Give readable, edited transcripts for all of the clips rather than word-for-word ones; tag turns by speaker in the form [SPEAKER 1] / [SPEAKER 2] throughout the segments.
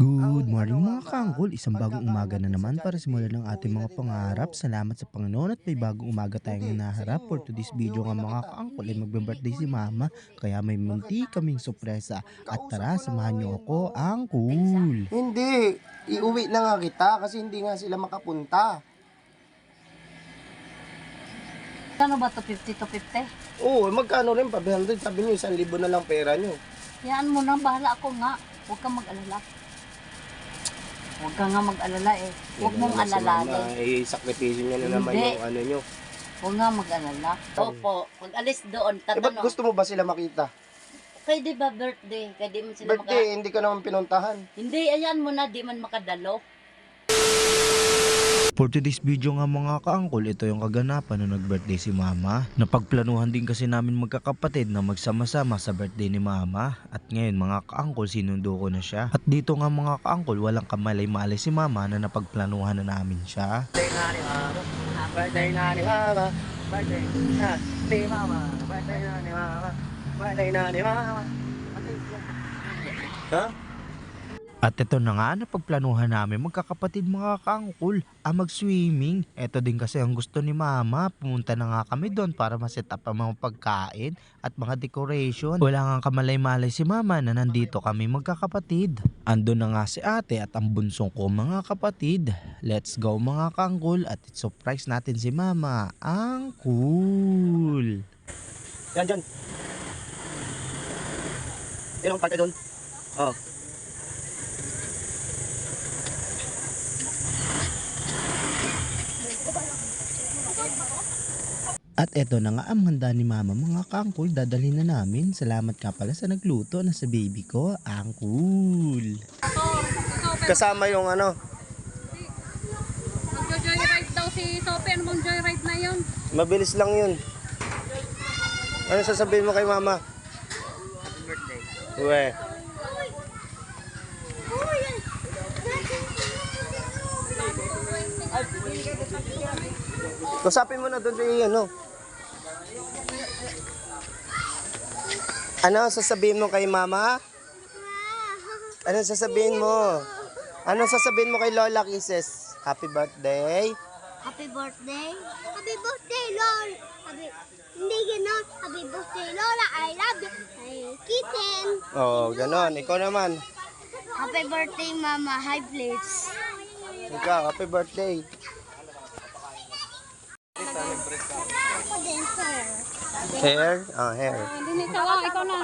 [SPEAKER 1] Good morning mga kaanggol, isang bagong umaga na naman para simulan ng ating mga pangarap. Salamat sa Panginoon at may bagong umaga tayong hinaharap. For today's video nga mga kaangkol ay magbe-birthday si Mama, kaya may munti kaming sorpresa. At
[SPEAKER 2] Kausap
[SPEAKER 1] tara,
[SPEAKER 2] ko na nga
[SPEAKER 1] samahan niyo
[SPEAKER 2] yun.
[SPEAKER 1] ako, ang cool!
[SPEAKER 2] Hindi, iuwi na nga kita kasi hindi nga sila makapunta.
[SPEAKER 3] Ano ba to 50 to 50?
[SPEAKER 2] Oo, magkano rin 500? Sabi niyo 1,000 na lang pera niyo.
[SPEAKER 3] Yan mo na, bahala ako nga. Huwag kang mag-alala. Huwag ka nga mag-alala eh. Huwag mong alalanin.
[SPEAKER 2] Sakripisyo niyo na naman
[SPEAKER 3] Hindi.
[SPEAKER 2] yung ano niyo.
[SPEAKER 3] Huwag nga mag-alala. Opo, pag alis doon,
[SPEAKER 2] Eh, ba't gusto mo ba sila makita?
[SPEAKER 3] Kaya di ba birthday? Kaya di man sila
[SPEAKER 2] Birthday, hindi ka naman pinuntahan.
[SPEAKER 3] Hindi, ayan mo na, di man makadalo.
[SPEAKER 1] For today's video nga mga kaangkol, ito yung kaganapan na nag-birthday si Mama. Napagplanuhan din kasi namin magkakapatid na magsama-sama sa birthday ni Mama. At ngayon mga kaangkol, sinundo ko na siya. At dito nga mga kaangkol, walang kamalay-malay si Mama na napagplanuhan na namin siya.
[SPEAKER 2] Birthday na ni Mama. Birthday na ni Mama. Birthday na ni Mama. Birthday na ni Mama. Ha?
[SPEAKER 1] At ito na nga, napagplanuhan namin magkakapatid mga kaangkol, mag-swimming. Ito din kasi ang gusto ni Mama, pumunta na nga kami doon para ma-set up ang mga pagkain at mga decoration. Wala nga kamalay-malay si Mama na nandito kami magkakapatid. Ando na nga si ate at ang bunsong ko mga kapatid. Let's go mga kaangkol at surprise natin si Mama. Ang cool!
[SPEAKER 2] Yan, dyan. Yan ang parte doon. Oh.
[SPEAKER 1] At eto na nga ang handa ni Mama mga kaangkol, dadalhin na namin. Salamat ka pala sa nagluto na sa baby ko. Ang cool!
[SPEAKER 2] Kasama yung ano,
[SPEAKER 4] Magjo-joyride daw si Sophie. Ano bang joyride na yun?
[SPEAKER 2] mabilis lang yun. Ano sasabihin mo kay Mama? Happy birthday. Uwe. Kusapin mo na doon si ano. Ano sasabihin mo kay Mama? Ano sasabihin mo? Ano sasabihin mo kay Lola Kisses? Happy birthday.
[SPEAKER 5] Happy birthday. Happy birthday, Lola. Hindi gano'n. Happy birthday, Lola. I love you. Hey, kitten.
[SPEAKER 2] Oo, ganon. Ikaw naman.
[SPEAKER 5] Happy birthday, Mama. Hi, please.
[SPEAKER 2] Ikaw, happy birthday.
[SPEAKER 5] Ako din, sir.
[SPEAKER 2] Hair? Ah, hair.
[SPEAKER 4] Hindi na ikaw, ikaw na.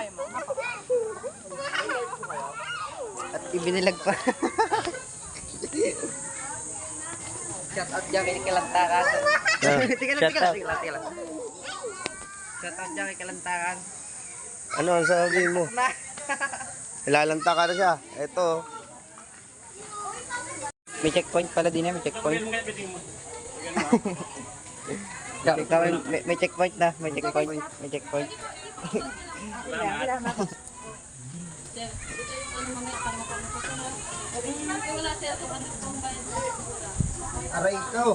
[SPEAKER 2] At ibinilag pa.
[SPEAKER 6] Shout out dyan kay Kalantakan.
[SPEAKER 2] Shut up.
[SPEAKER 6] Shout out dyan kay Kalantakan.
[SPEAKER 2] Ano ang sabihin mo? Ilalanta ka na siya. Ito.
[SPEAKER 6] May checkpoint pala din may checkpoint. May checkpoint na, may checkpoint. May checkpoint.
[SPEAKER 2] Aray ikaw.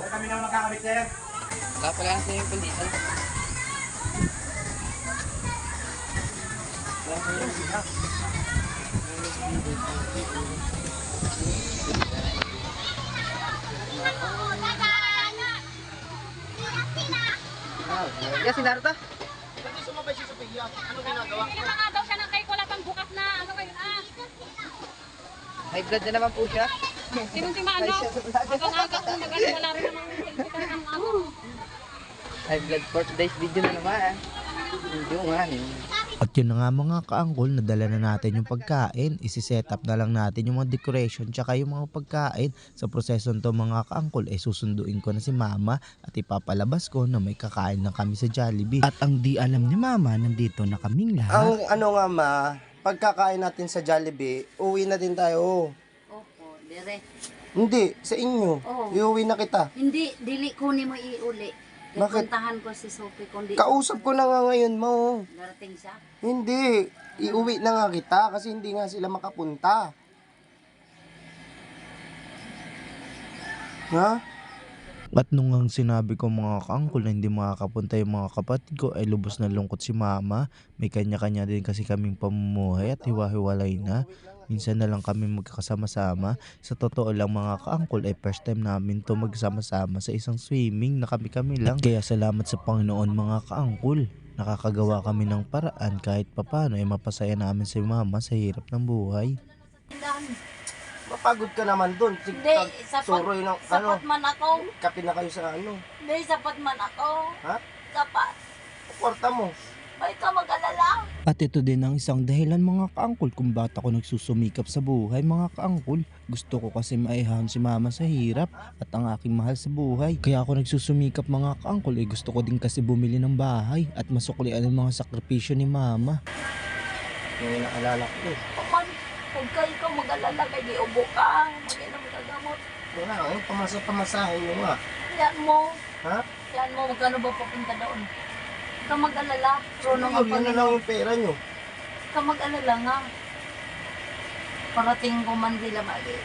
[SPEAKER 6] Wala pala na swimming pool dito. Yes, si Naruto.
[SPEAKER 4] Hindi pa nga daw siya ng cake. Wala pang bukas na. Ano kayo na?
[SPEAKER 6] High blood na naman po siya.
[SPEAKER 4] Sinong si Mano? Hanggang aga kung mag-ano. Wala rin namang kita ng ano.
[SPEAKER 6] High blood for today's video na naman. Video nga.
[SPEAKER 1] At yun na nga mga kaangkol, nadala na natin yung pagkain. Isi-set up na lang natin yung mga decoration tsaka yung mga pagkain. Sa proseso nito mga kaangkol, susunduin ko na si Mama at ipapalabas ko na may kakain na kami sa Jollibee. At ang di alam ni Mama, nandito na kaming lahat.
[SPEAKER 2] Ang ano nga ma, pagkakain natin sa Jollibee, uwi na din tayo.
[SPEAKER 3] Opo, dire.
[SPEAKER 2] Hindi, sa inyo.
[SPEAKER 3] Oo.
[SPEAKER 2] Iuwi na kita.
[SPEAKER 3] Hindi, dili ko ni mo iuli.
[SPEAKER 2] Bakit?
[SPEAKER 3] Puntahan ko si Sophie kung di.
[SPEAKER 2] Kausap ko na nga ngayon mo.
[SPEAKER 3] Darating siya.
[SPEAKER 2] Hindi, iuwi na nga kita kasi hindi nga sila makapunta. Ha?
[SPEAKER 1] At nung ang sinabi ko mga kaangkol na hindi makakapunta yung mga kapatid ko ay lubos na lungkot si Mama. May kanya-kanya din kasi kaming pamumuhay at hiwa-hiwalay na. minsan na lang kami magkakasama-sama. Sa totoo lang mga ka-angkol ay first time namin to magsama-sama sa isang swimming na kami-kami lang. At kaya salamat sa Panginoon mga ka-angkol. Nakakagawa kami ng paraan kahit papano ay mapasaya namin si mama sa hirap ng buhay.
[SPEAKER 2] Mapagod ka naman doon.
[SPEAKER 3] Hindi,
[SPEAKER 2] Suroy ng
[SPEAKER 3] sapat man ako.
[SPEAKER 2] kape na kayo sa ano.
[SPEAKER 3] Hindi, sapat man ako.
[SPEAKER 2] Ha?
[SPEAKER 3] Sapat.
[SPEAKER 2] Kwarta mo.
[SPEAKER 3] Ay, ka mag-alala.
[SPEAKER 1] At ito din ang isang dahilan mga kaangkol kung bakit ako nagsusumikap sa buhay mga kaangkol. Gusto ko kasi maihahan si mama sa hirap at ang aking mahal sa buhay. Kaya ako nagsusumikap mga kaangkol gusto ko din kasi bumili ng bahay at masuklian ang mga sakripisyo ni mama.
[SPEAKER 2] Yung naalala ko eh.
[SPEAKER 3] Paman, huwag kayo ka mag-alala. Kaya di ubo ka. Mag-inom ka gamot.
[SPEAKER 2] Wala, yung pamasahin nyo nga.
[SPEAKER 3] Yan mo.
[SPEAKER 2] Ha?
[SPEAKER 3] Yan mo. Magkano ba papunta doon? Huwag ka mag-alala. Trono nga
[SPEAKER 2] Yun na lang yung pera nyo.
[SPEAKER 3] Huwag ka mag-alala nga. Parating ko Manila mali.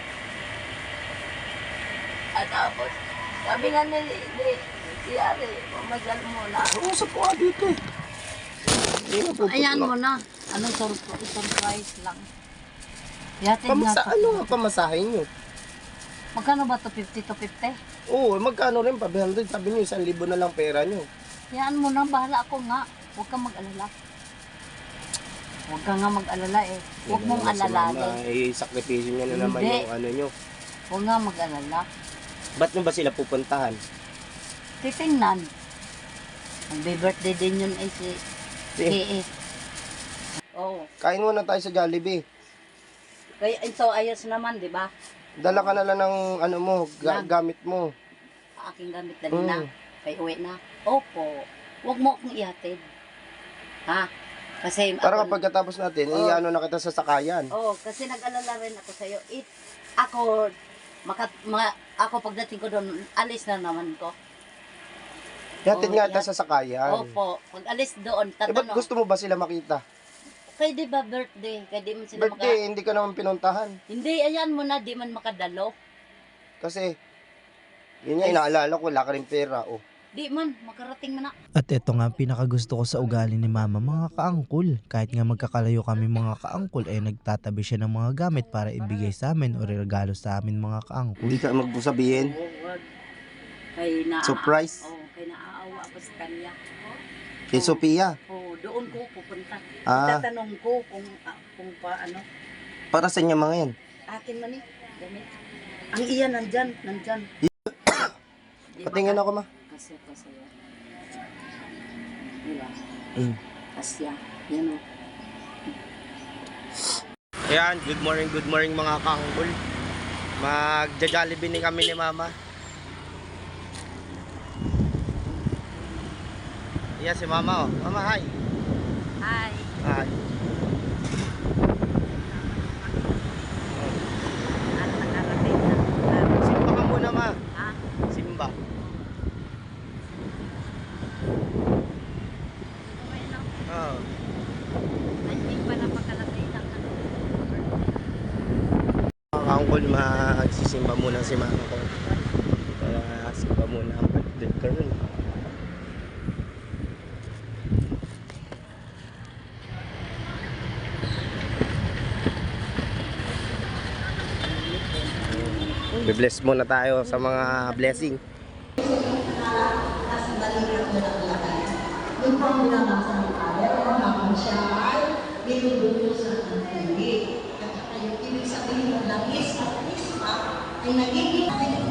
[SPEAKER 3] At tapos, sabi nga ni Ari, mamagal mo na.
[SPEAKER 2] Usap ko nga dito eh. Hindi na po.
[SPEAKER 3] Ayan mo na. Anong surprise lang. Yatid nga to.
[SPEAKER 2] Ano nga pamasahin nyo?
[SPEAKER 3] Magkano ba to? 50 to 50?
[SPEAKER 2] Oo, magkano rin pa? 100, sabi nyo, 1,000 na lang pera nyo.
[SPEAKER 3] Yan mo na, bahala ako nga. Huwag kang mag-alala. Huwag ka nga mag-alala eh. Huwag mong alalahin.
[SPEAKER 2] Ay, sakripisyo nyo na naman
[SPEAKER 3] Hindi.
[SPEAKER 2] yung ano nyo.
[SPEAKER 3] Huwag nga mag-alala.
[SPEAKER 2] Ba't nyo ba sila pupuntahan?
[SPEAKER 3] Titingnan. Magbe-birthday din yun eh si K.E. Oo.
[SPEAKER 2] Kain muna tayo sa Jollibee.
[SPEAKER 3] Kaya so ayos naman, di ba?
[SPEAKER 2] Dala ka na lang ng ano mo, gamit mo.
[SPEAKER 3] Aking gamit dali na. Kay uwi na. Opo. Huwag mo akong ihatid. Ha? Kasi
[SPEAKER 2] Para kapag katapos natin, i-ano na kita sa sakayan.
[SPEAKER 3] kasi nag-alala rin ako sa'yo. Ako pagdating ko doon, alis na naman ko.
[SPEAKER 2] Hatid nga kita sa sakayan.
[SPEAKER 3] Opo. Pag alis doon,
[SPEAKER 2] Eh, ba't gusto mo ba sila makita?
[SPEAKER 3] Kaya di ba birthday? Kaya di man sila
[SPEAKER 2] Birthday, hindi ka naman pinuntahan.
[SPEAKER 3] Hindi, ayan mo na, di man makadalo.
[SPEAKER 2] Kasi, yun nga, inaalala ko, wala ka rin pera. Oh.
[SPEAKER 3] Di man, makarating man na.
[SPEAKER 1] At ito nga ang pinakagusto ko sa ugali ni mama mga kaangkol. Kahit nga magkakalayo kami mga kaangkol nagtatabi siya ng mga gamit para ibigay sa amin o regalo sa amin mga kaangkol.
[SPEAKER 2] Hindi ka magsabihin.
[SPEAKER 3] Huwag. Kay
[SPEAKER 2] Surprise?
[SPEAKER 3] kay naaawa ako sa kanya.
[SPEAKER 2] Kay Sophia,
[SPEAKER 3] Doon ko pupunta.
[SPEAKER 2] Ah.
[SPEAKER 3] Tatanong ko kung paano.
[SPEAKER 2] para sa inyo mga yan.
[SPEAKER 3] Akin man eh. Gamit. Ang iyan nandyan. Di ba
[SPEAKER 2] Patingin ako ma.
[SPEAKER 3] Kasi. Diba? Kasya. Yan o.
[SPEAKER 2] Ayan, good morning mga kaangkol. Magja-Jollibee ni kami ni mama. Ayan si mama oh. Mama, hi.
[SPEAKER 3] Hi.
[SPEAKER 2] Hi.
[SPEAKER 3] Nakarating na.
[SPEAKER 2] Simba ka muna ma.
[SPEAKER 3] Ha?
[SPEAKER 2] Simba. Oh.
[SPEAKER 3] Hindi pa napakalating ng
[SPEAKER 2] Mga kaangkol, magsisimba muna si mama ko. Kaya simba muna ang birthday girl. Be-bless muna tayo sa mga blessing.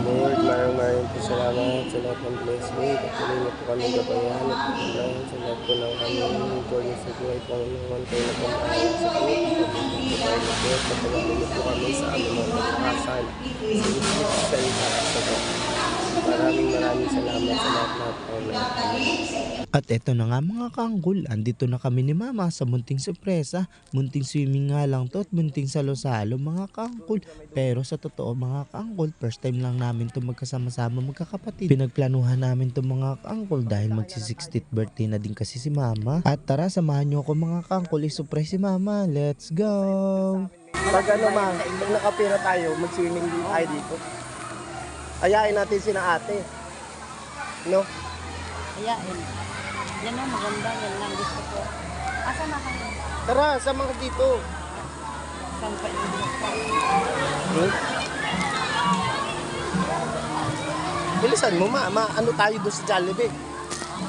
[SPEAKER 2] Lord, maraming po salamat sa lahat ng blessing. Patuloy na po kami gabayan at pagkulayan sa lahat po ng aming journey sa buhay. Panginoon, kayo na po maayos sa po. Pagkakalit po kami sa aming mga pagkakasan. Sa isa sa po. Maraming salamat sa lahat po.
[SPEAKER 1] At eto na nga mga kaangkol, andito na kami ni mama sa munting sorpresa. Munting swimming nga lang to at munting salo-salo mga kaangkol. Pero sa totoo mga kaangkol, first time lang namin to magkasama-sama magkakapatid. Pinagplanuhan namin to mga kaangkol dahil magsi-60th birthday na din kasi si mama. At tara, samahan nyo ako mga kaangkol, i-surprise si mama. Let's go!
[SPEAKER 2] Pag ano ma, pag nakapira tayo, mag-swimming din tayo dito. Ayain natin sina ate. No?
[SPEAKER 3] Ayan. Yan o, maganda. Yan lang gusto ko. Asa na kayo?
[SPEAKER 2] Tara, sama ka dito. Hmm? Bilisan mo, ano tayo doon sa Jollibee?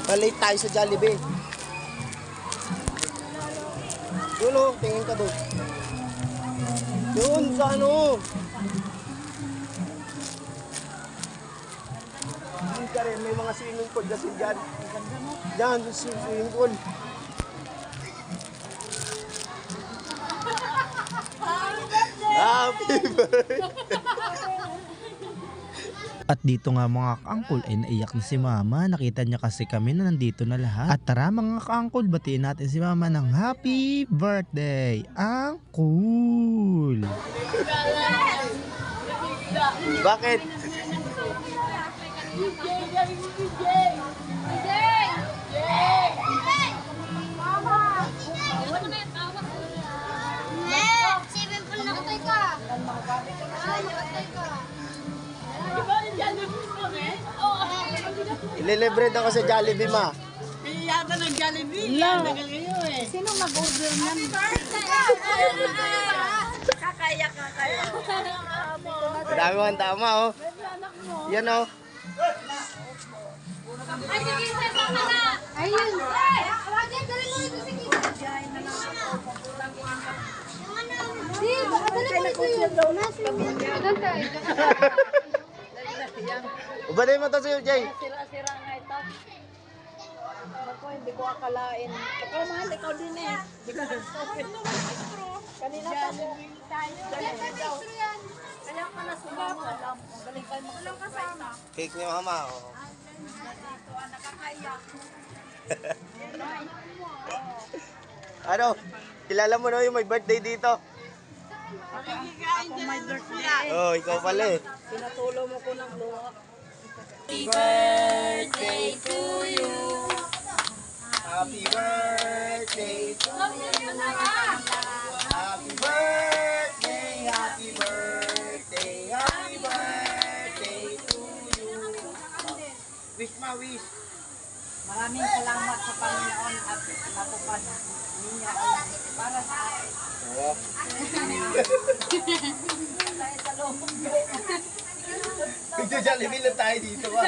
[SPEAKER 2] Malate tayo sa Jollibee. Yun o, tingin ka doon. Yun, sa ano? Hindi ka rin, may mga swimming pool kasi dyan. Dyan, swimming pool. Happy birthday!
[SPEAKER 1] At dito nga mga kaangkol ay naiyak na si mama. Nakita niya kasi kami na nandito na lahat. At tara mga kaangkol, batiin natin si mama ng happy birthday, Angkol!
[SPEAKER 2] Bakit? Ililibre na ko sa Jollibee, ma.
[SPEAKER 3] Sino mag-order niyan?
[SPEAKER 2] Dami mo ang tama, oh. Yan, oh.
[SPEAKER 3] Ayun.
[SPEAKER 2] Ubaday mo to sa'yo, Jay.
[SPEAKER 3] Sira-sira nga ito. Ako, hindi ko akalain. Ako, mahal, ikaw din eh. Kanina pa mo. Kaya pala sumama. Alam, ang galing kayo makasabay na.
[SPEAKER 2] Cake niyo, mama, oh. Ano? Kilala mo na yung may birthday dito?
[SPEAKER 3] Ako may birthday.
[SPEAKER 2] Oh, ikaw pala eh.
[SPEAKER 3] Pinatulo mo ko ng luha.
[SPEAKER 2] Happy birthday to you. Happy birthday to you. Happy birthday, happy birthday, happy birthday to you. Wish ma, wish.
[SPEAKER 3] Maraming salamat sa Panginoon at natupad ninyo ang para sa akin.
[SPEAKER 2] Oo. Nagja-Jollibee lang tayo dito ba?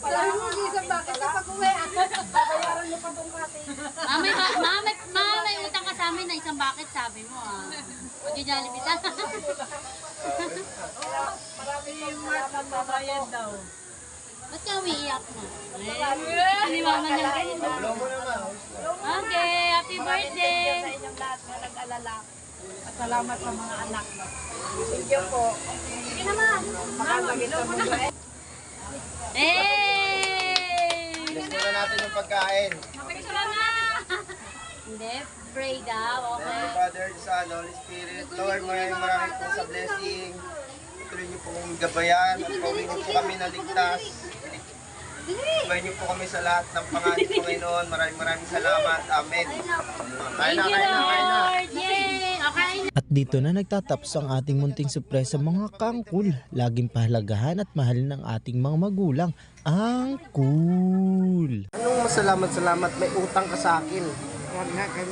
[SPEAKER 3] Alam mo, Lisa, bakit kapag uwi ako, babayaran mo pa itong natin.
[SPEAKER 4] May utang ka sa amin na isang bucket, sabi mo ah. Mag-Jollibee sa.
[SPEAKER 3] Marami yung mark na babayad daw.
[SPEAKER 4] Ba't ka umiiyak mo? Hindi mama niya kayo.
[SPEAKER 2] Blow mo naman.
[SPEAKER 4] Okay, happy birthday!
[SPEAKER 3] Sa inyong lahat na nag-alala. At salamat sa mga anak. Thank you po.
[SPEAKER 4] Sige naman.
[SPEAKER 3] Makakagit sa mga
[SPEAKER 4] Hey!
[SPEAKER 2] Bless muna natin yung pagkain.
[SPEAKER 4] Mapicture na! Hindi, pray daw, okay?
[SPEAKER 2] Father, Son, Holy Spirit, Lord, maraming po sa blessing. Tuloy niyo po kong gabayan at pawin niyo po kami na ligtas. Gabayan niyo po kami sa lahat ng pangalan ng Panginoon. Maraming salamat. Amen. Kain na, kain na, kain na.
[SPEAKER 4] Lord! Yay! Okay na!
[SPEAKER 1] At dito na nagtatapos ang ating munting sorpresa mga kaangkol. Laging pahalagahan at mahalin ng ating mga magulang, Angkol!
[SPEAKER 2] Anong salamat? May utang ka sa akin.
[SPEAKER 3] Huwag na kayo.